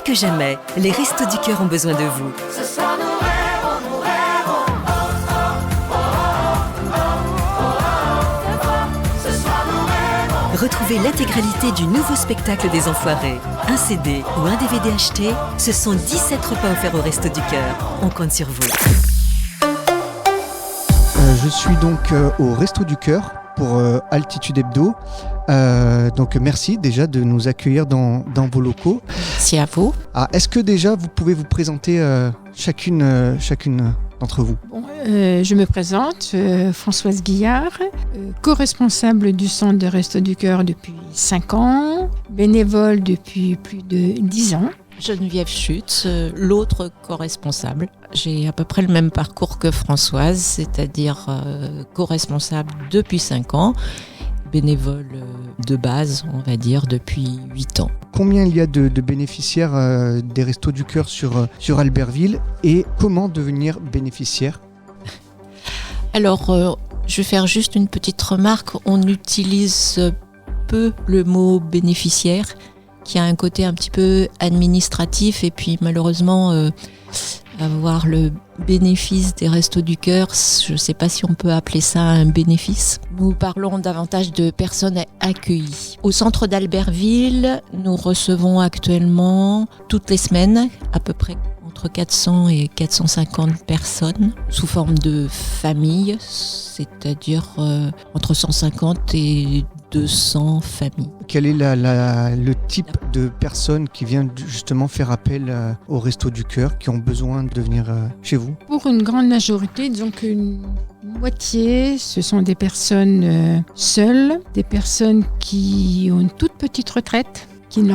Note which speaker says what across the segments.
Speaker 1: que jamais, les Restos du Cœur ont besoin de vous.
Speaker 2: Ce soir nous rêvons, nous rêvons. Ce soir nous rêvons.
Speaker 1: Retrouvez l'intégralité du nouveau spectacle des Enfoirés. Un CD ou un DVD acheté, ce sont 17 repas offerts aux Restos du Cœur. On compte sur vous.
Speaker 3: Je suis donc au Resto du Cœur pour Altitude Hebdo. Donc merci déjà de nous accueillir dans vos locaux.
Speaker 4: Merci à vous.
Speaker 3: Est-ce que déjà vous pouvez vous présenter chacune d'entre vous?
Speaker 4: Je me présente, Françoise Guillard, co-responsable du centre de Restos du Cœur depuis 5 ans, bénévole depuis plus de 10 ans.
Speaker 5: Geneviève Schutz, l'autre co-responsable. J'ai à peu près le même parcours que Françoise, c'est-à-dire co-responsable depuis 5 ans, bénévole de base, on va dire, depuis 8 ans.
Speaker 3: Combien il y a de bénéficiaires des Restos du Cœur sur Albertville et comment devenir bénéficiaire?
Speaker 5: Alors, je vais faire juste une petite remarque. On utilise peu le mot bénéficiaire, qui a un côté un petit peu administratif, et puis malheureusement avoir le bénéfice des Restos du Cœur, je ne sais pas si on peut appeler ça un bénéfice. Nous parlons davantage de personnes accueillies. Au centre d'Albertville, nous recevons actuellement toutes les semaines à peu près entre 400 et 450 personnes sous forme de famille, c'est-à-dire entre 150 et 200 familles.
Speaker 3: Quel est le type de personnes qui viennent justement faire appel au Resto du Cœur, qui ont besoin de venir chez vous?
Speaker 4: Pour une grande majorité, disons qu'une moitié, ce sont des personnes seules, des personnes qui ont une toute petite retraite, qui ne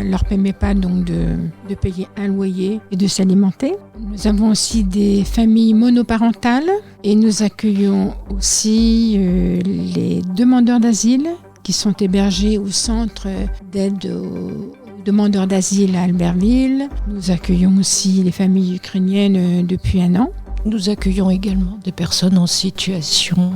Speaker 4: leur permet pas donc de payer un loyer et de s'alimenter. Nous avons aussi des familles monoparentales et nous accueillons aussi les demandeurs d'asile qui sont hébergés au centre d'aide aux demandeurs d'asile à Albertville. Nous accueillons aussi les familles ukrainiennes depuis 1 an.
Speaker 5: Nous accueillons également des personnes en situation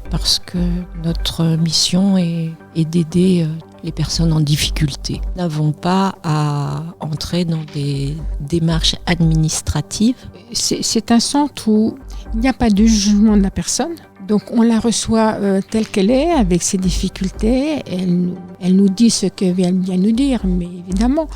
Speaker 5: parce que notre mission est d'aider les personnes en difficulté. Nous n'avons pas à entrer dans des démarches administratives.
Speaker 4: C'est un centre où il n'y a pas de jugement de la personne. Donc on la reçoit telle qu'elle est, avec ses difficultés. Elle nous dit ce qu'elle vient nous dire, mais évidemment.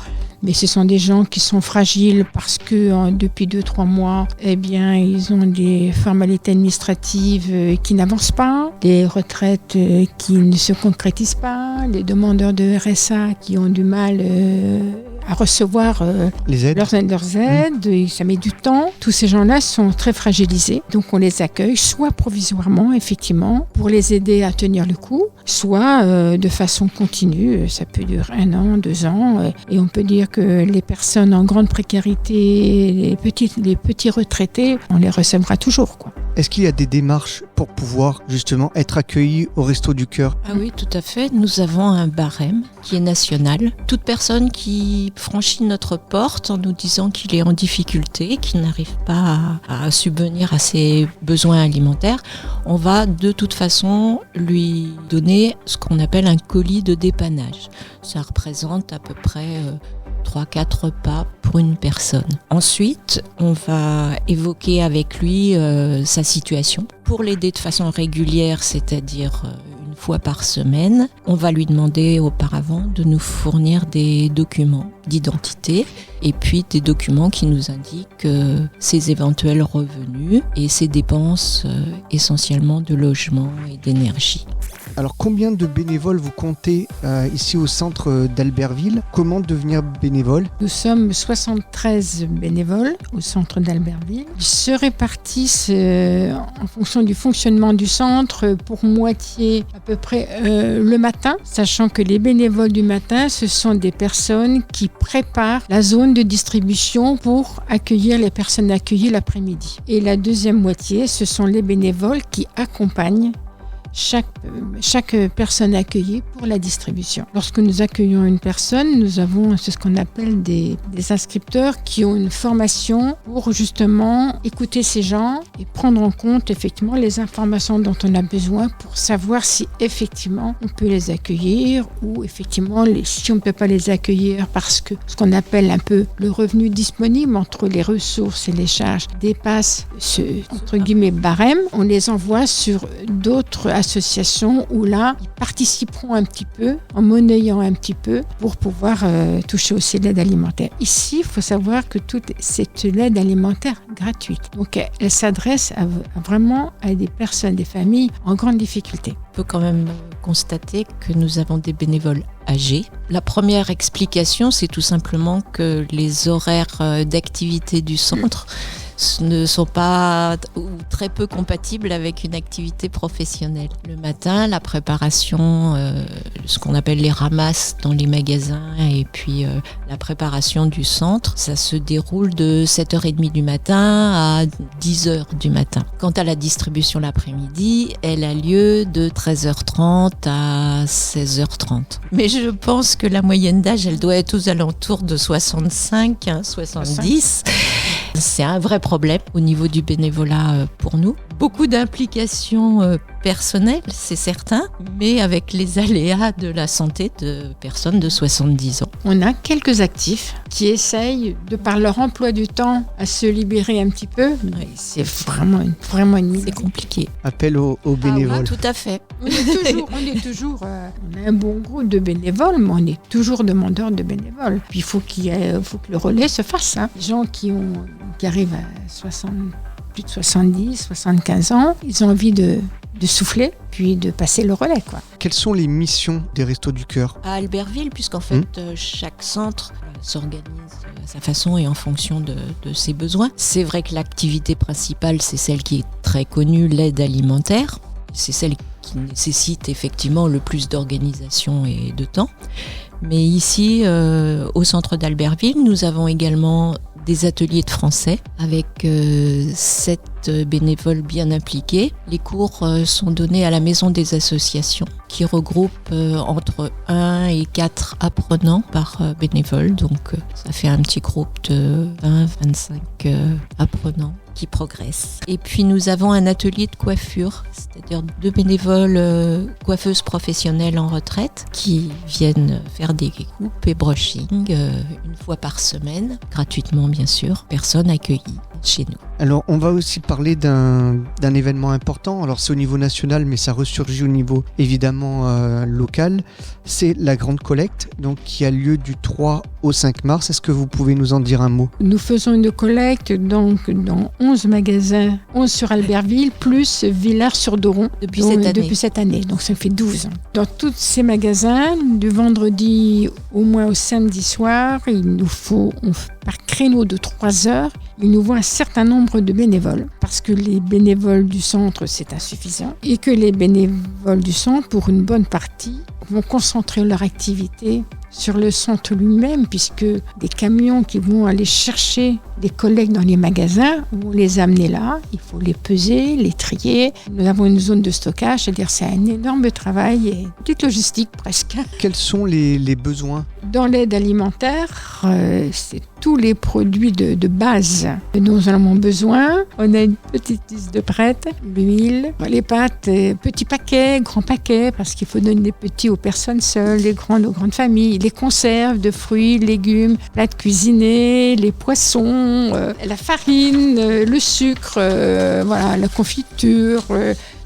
Speaker 4: Mais ce sont des gens qui sont fragiles parce que depuis 2-3 mois, ils ont des formalités administratives qui n'avancent pas, des retraites qui ne se concrétisent pas, les demandeurs de RSA qui ont du mal à recevoir leurs aides, et ça met du temps. Tous ces gens-là sont très fragilisés, donc on les accueille soit provisoirement, effectivement, pour les aider à tenir le coup, soit de façon continue. Ça peut durer 1 an, 2 ans, et on peut dire que les personnes en grande précarité, les petits retraités, on les recevra toujours, quoi.
Speaker 3: Est-ce qu'il y a des démarches pour pouvoir justement être accueillis au Resto du Cœur?
Speaker 5: Ah oui, tout à fait. Nous avons un barème qui est national. Toute personne qui franchit notre porte en nous disant qu'il est en difficulté, qu'il n'arrive pas à subvenir à ses besoins alimentaires, on va de toute façon lui donner ce qu'on appelle un colis de dépannage. Ça représente à peu près 3-4 repas pour une personne. Ensuite, on va évoquer avec lui sa situation. Pour l'aider de façon régulière, c'est-à-dire une fois par semaine, on va lui demander auparavant de nous fournir des documents d'identité et puis des documents qui nous indiquent ses éventuels revenus et ses dépenses essentiellement de logement et d'énergie.
Speaker 3: Alors combien de bénévoles vous comptez ici au centre d'Albertville? Comment devenir bénévole?
Speaker 4: Nous sommes 73 bénévoles au centre d'Albertville. Ils se répartissent en fonction du fonctionnement du centre, pour moitié à peu près le matin, sachant que les bénévoles du matin, ce sont des personnes qui préparent la zone de distribution pour accueillir les personnes accueillies l'après-midi. Et la deuxième moitié, ce sont les bénévoles qui accompagnent chaque personne accueillie pour la distribution. Lorsque nous accueillons une personne, nous avons ce qu'on appelle des inscripteurs qui ont une formation pour justement écouter ces gens et prendre en compte effectivement les informations dont on a besoin pour savoir si effectivement on peut les accueillir ou effectivement si on ne peut pas les accueillir parce que ce qu'on appelle un peu le revenu disponible entre les ressources et les charges dépasse ce entre guillemets barème, on les envoie sur d'autres associations où là ils participeront un petit peu en monnayant un petit peu pour pouvoir toucher aussi l'aide alimentaire. Ici, il faut savoir que toute cette l'aide alimentaire gratuite. Donc elle s'adresse vraiment à des personnes, des familles en grande difficulté.
Speaker 5: On peut quand même constater que nous avons des bénévoles âgés. La première explication, c'est tout simplement que les horaires d'activité du centre ne sont pas ou très peu compatibles avec une activité professionnelle. Le matin, la préparation, ce qu'on appelle les ramasses dans les magasins et puis la préparation du centre, ça se déroule de 7h30 du matin à 10h du matin. Quant à la distribution l'après-midi, elle a lieu de 13h30 à 16h30. Mais je pense que la moyenne d'âge, elle doit être aux alentours de 65, 70. C'est un vrai problème au niveau du bénévolat pour nous. Beaucoup d'implications personnelles, c'est certain, mais avec les aléas de la santé de personnes de 70 ans.
Speaker 4: On a quelques actifs qui essayent, de par leur emploi du temps, à se libérer un petit peu. Mais c'est vraiment une mineure.
Speaker 5: C'est compliqué.
Speaker 3: Appel aux bénévoles.
Speaker 5: Ah, tout à fait.
Speaker 4: On a un bon groupe de bénévoles, mais on est toujours demandeurs de bénévoles. Puis il faut que le relais se fasse. Les gens qui arrivent à plus de 70, 75 ans, ils ont envie de souffler, puis de passer le relais, quoi.
Speaker 3: Quelles sont les missions des Restos du Cœur ?
Speaker 5: À Albertville, puisqu'en fait, chaque centre s'organise à sa façon et en fonction de ses besoins. C'est vrai que l'activité principale, c'est celle qui est très connue, l'aide alimentaire. C'est celle qui nécessite effectivement le plus d'organisation et de temps. Mais ici, au centre d'Albertville, nous avons également des ateliers de français avec 7 bénévoles bien impliqués. Les cours sont donnés à la maison des associations qui regroupe entre 1 et 4 apprenants par bénévole. Donc ça fait un petit groupe de 20-25 apprenants qui progressent. Et puis nous avons un atelier de coiffure, c'est-à-dire 2 bénévoles coiffeuses professionnelles en retraite qui viennent faire des coupes et brushing une fois par semaine, gratuitement bien sûr, personnes accueillies chez nous.
Speaker 3: Alors on va aussi parler d'un événement important, alors c'est au niveau national mais ça ressurgit au niveau évidemment local, c'est la grande collecte donc, qui a lieu du 3 au 5 mars. Est-ce que vous pouvez nous en dire un mot ?
Speaker 4: Nous faisons une collecte donc dans 11 magasins, 11 sur Albertville plus Villars-sur-Doron
Speaker 5: depuis cette année.
Speaker 4: Donc ça fait 12 ans. Dans tous ces magasins, du vendredi au moins au samedi soir, il nous faut par créneau de 3 heures, il nous faut un certain nombre de bénévoles parce que les bénévoles du centre c'est insuffisant et que les bénévoles du centre pour une bonne partie vont concentrer leur activité sur le centre lui-même puisque des camions qui vont aller chercher des collectes dans les magasins vont les amener là, il faut les peser, les trier. Nous avons une zone de stockage, c'est-à-dire c'est un énorme travail et une petite logistique presque.
Speaker 3: Quels sont les besoins ?
Speaker 4: Dans l'aide alimentaire, c'est tous les produits de base dont nous en avons besoin. On a une petite liste de prêts, l'huile, les pâtes, petits paquets, grands paquets, parce qu'il faut donner des petits aux personnes seules, les grandes aux grandes familles, les conserves de fruits, légumes, plats cuisinés, les poissons, la farine, le sucre, la confiture,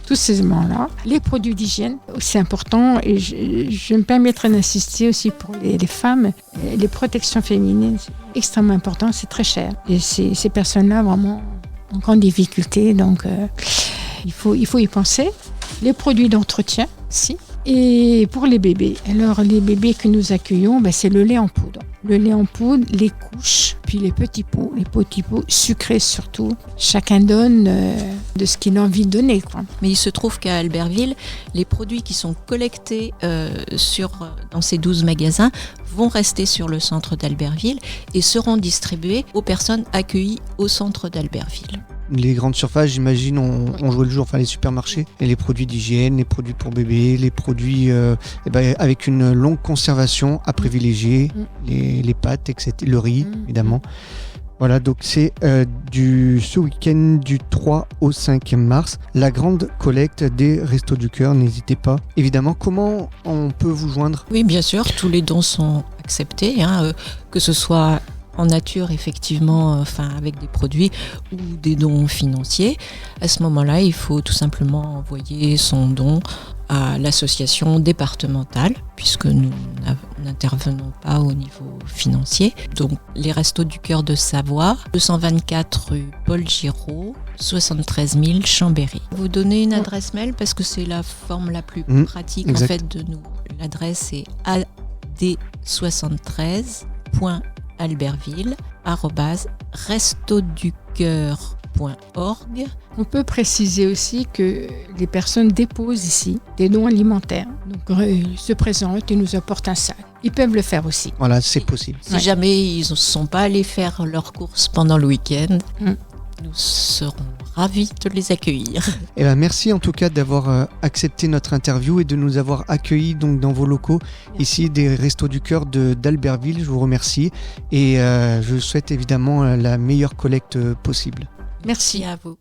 Speaker 4: tous ces éléments-là. Les produits d'hygiène, c'est important et je me permettrai d'insister aussi pour les femmes. Les protections féminines, c'est extrêmement important, c'est très cher. Et ces personnes-là, vraiment, en grande difficulté, donc il faut y penser. Les produits d'entretien, si. Et pour les bébés, alors les bébés que nous accueillons, c'est le lait en poudre. Le lait en poudre, les couches, puis les petits pots sucrés surtout. Chacun donne de ce qu'il a envie de donner, quoi.
Speaker 5: Mais il se trouve qu'à Albertville, les produits qui sont collectés dans ces 12 magasins vont rester sur le centre d'Albertville et seront distribués aux personnes accueillies au centre d'Albertville.
Speaker 3: les grandes surfaces, j'imagine, ont joué le jour, enfin les supermarchés, et les produits d'hygiène, les produits pour bébés, les produits avec une longue conservation à privilégier, les pâtes, etc., le riz, évidemment. Voilà, donc c'est ce week-end du 3 au 5 mars, la grande collecte des Restos du Cœur. N'hésitez pas. Évidemment, comment on peut vous joindre ?
Speaker 5: Oui, bien sûr, tous les dons sont acceptés, que ce soit en nature, effectivement, avec des produits ou des dons financiers. À ce moment-là, il faut tout simplement envoyer son don à l'association départementale, puisque nous n'intervenons pas au niveau financier. Donc, les Restos du Cœur de Savoie, 224 rue Paul Giraud, 73 000 Chambéry. Vous donnez une adresse mail parce que c'est la forme la plus pratique en fait de nous. L'adresse est ad6013.albertville@restoducoeur.org.
Speaker 4: On peut préciser aussi que les personnes déposent ici des dons alimentaires, donc se présentent et nous apportent un sac. Ils peuvent le faire aussi.
Speaker 3: Voilà, c'est possible.
Speaker 5: Si jamais ils ne sont pas allés faire leurs courses pendant le week-end, nous serons ravis de les accueillir.
Speaker 3: Merci en tout cas d'avoir accepté notre interview et de nous avoir accueillis donc dans vos locaux ici des Restos du Cœur d'Albertville. Je vous remercie et je souhaite évidemment la meilleure collecte possible.
Speaker 4: Merci
Speaker 5: à vous.